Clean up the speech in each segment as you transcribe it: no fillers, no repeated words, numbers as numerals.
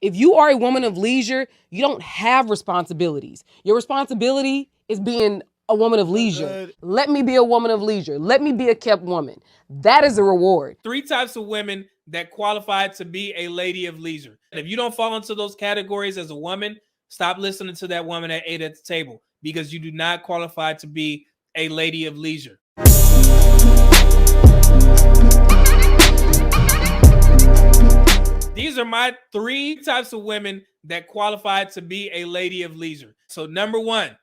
If you are a woman of leisure, you don't have responsibilities. Your responsibility is being a woman of leisure. Let me be a woman of leisure. Let me be a kept woman. That is a reward. 3 types of women that qualify to be a lady of leisure. And if you don't fall into those categories as a woman, stop listening to that woman that ate at the table, because you do not qualify to be a lady of leisure. These are my 3 types of women that qualify to be a lady of leisure. So number 1,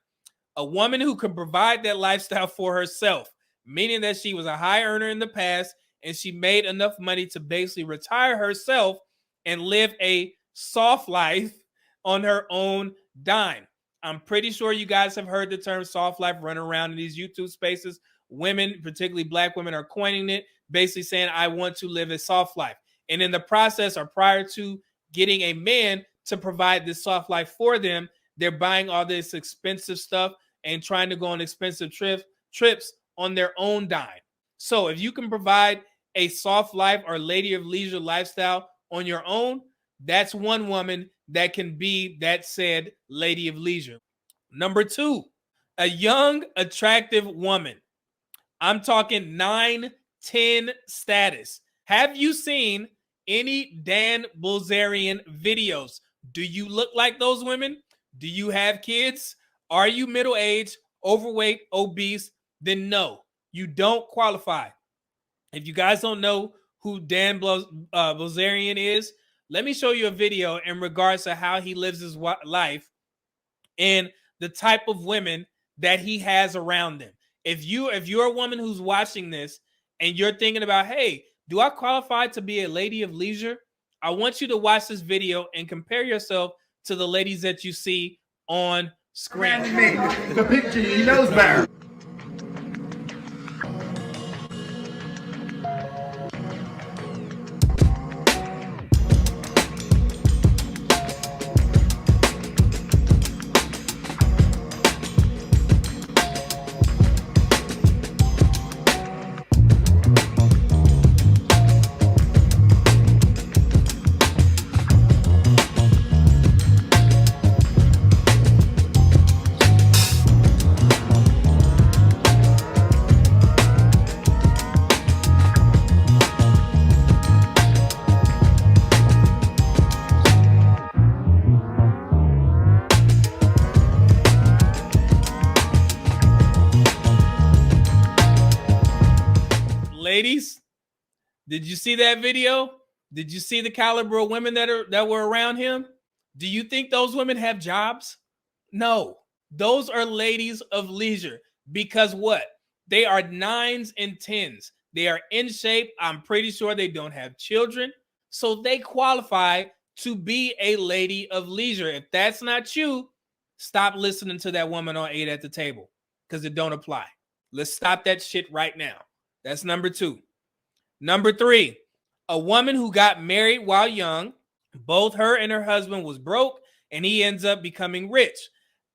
a woman who can provide that lifestyle for herself, meaning that she was a high earner in the past and she made enough money to basically retire herself and live a soft life on her own dime. I'm pretty sure you guys have heard the term soft life running around in these YouTube spaces. Women, particularly black women, are coining it, basically saying, I want to live a soft life. And in the process, or prior to getting a man to provide this soft life for them, they're buying all this expensive stuff and trying to go on expensive trips on their own dime. So if you can provide a soft life or lady of leisure lifestyle on your own, that's one woman that can be that said lady of leisure. Number 2, a young, attractive woman. I'm talking 9, 10 status. Have you seen any Dan Bilzerian videos? Do you look like those women? Do you have kids? Are you middle-aged, overweight, obese? Then no, you don't qualify. If you guys don't know who Dan Bilzerian is, let me show you a video in regards to how he lives his life and the type of women that he has around them. If you're a woman who's watching this and you're thinking about, hey, do I qualify to be a lady of leisure? I want you to watch this video and compare yourself to the ladies that you see on screen. The picture, he knows better. Ladies, did you see that video? Did you see the caliber of women that were around him? Do you think those women have jobs? No. Those are ladies of leisure, because what? They are 9s and 10s. They are in shape. I'm pretty sure they don't have children. So they qualify to be a lady of leisure. If that's not you, stop listening to that woman on 8 at the table, because it don't apply. Let's stop that shit right now. That's number 2. Number 3, a woman who got married while young. Both her and her husband was broke, and he ends up becoming rich.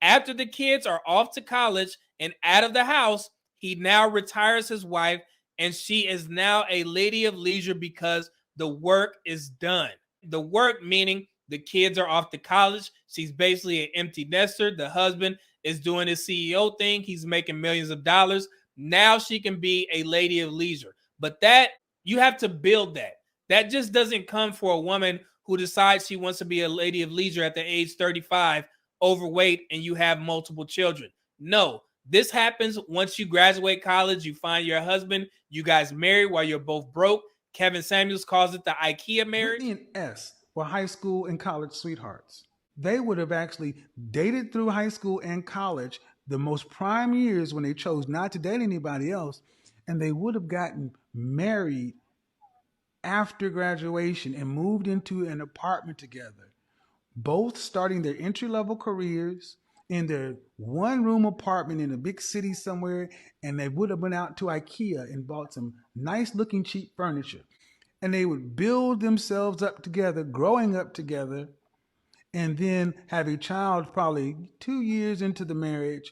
After the kids are off to college and out of the house, he now retires his wife, and she is now a lady of leisure because the work is done. The work meaning the kids are off to college. She's basically an empty nester. The husband is doing his CEO thing. He's making millions of dollars. Now she can be a lady of leisure. But that, you have to build that. That just doesn't come for a woman who decides she wants to be a lady of leisure at the age 35, overweight, and you have multiple children. No, this happens once you graduate college, you find your husband, you guys marry while you're both broke. Kevin Samuels calls it the IKEA marriage. Whitney and S were high school and college sweethearts. They would have actually dated through high school and college, the most prime years when they chose not to date anybody else, and they would have gotten married after graduation and moved into an apartment together, both starting their entry-level careers in their one-room apartment in a big city somewhere, and they would have went out to IKEA and bought some nice-looking cheap furniture. And they would build themselves up together, growing up together, and then have a child probably 2 years into the marriage.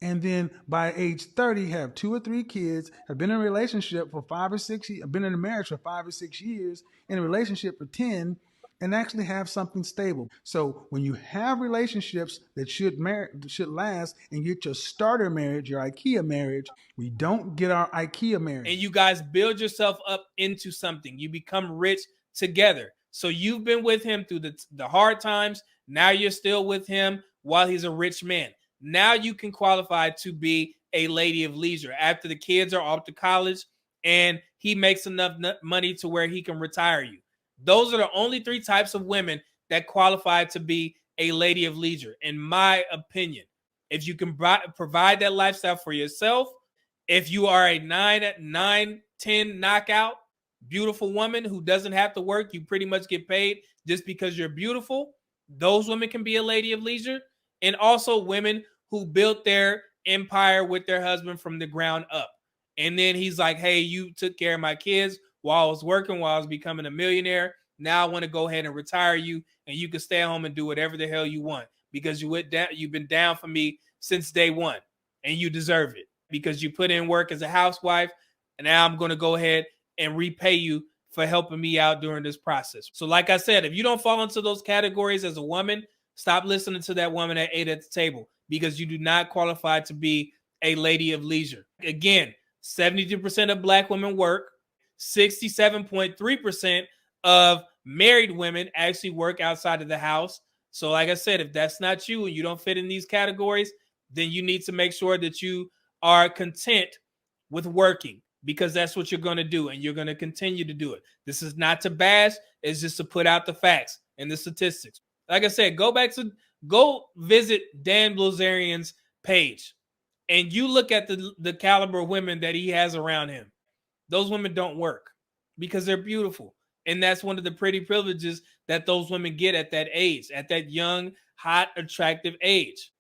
And then by age 30, have 2 or 3 kids, have been in a relationship for 5 or 6 years, been in a marriage for 5 or 6 years, in a relationship for 10, and actually have something stable. So when you have relationships that should last and get your starter marriage, your IKEA marriage, we don't get our IKEA marriage. And you guys build yourself up into something. You become rich together. So you've been with him through the hard times. Now you're still with him while he's a rich man. Now you can qualify to be a lady of leisure after the kids are off to college and he makes enough money to where he can retire you. Those are the only 3 types of women that qualify to be a lady of leisure, in my opinion. If you can provide that lifestyle for yourself, if you are a 9-10 knockout, beautiful woman who doesn't have to work, you pretty much get paid just because you're beautiful, those women can be a lady of leisure. And also women who built their empire with their husband from the ground up. And then he's like, hey, you took care of my kids while I was working, while I was becoming a millionaire. Now I want to go ahead and retire you, and you can stay home and do whatever the hell you want because you've been down for me since day one, and you deserve it because you put in work as a housewife, and now I'm going to go ahead and repay you for helping me out during this process. So like I said, if you don't fall into those categories as a woman, stop listening to that woman that ate at the table because you do not qualify to be a lady of leisure. Again, 72% of Black women work. 67.3% of married women actually work outside of the house. So like I said, if that's not you and you don't fit in these categories, then you need to make sure that you are content with working because that's what you're going to do and you're going to continue to do it. This is not to bash. It's just to put out the facts and the statistics. Like I said, go visit Dan Blazarian's page and you look at the caliber of women that he has around him. Those women don't work because they're beautiful. And that's one of the pretty privileges that those women get at that age, at that young, hot, attractive age.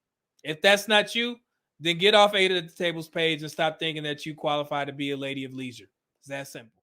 If that's not you, then get off 8 at the Tables page and stop thinking that you qualify to be a lady of leisure. It's that simple.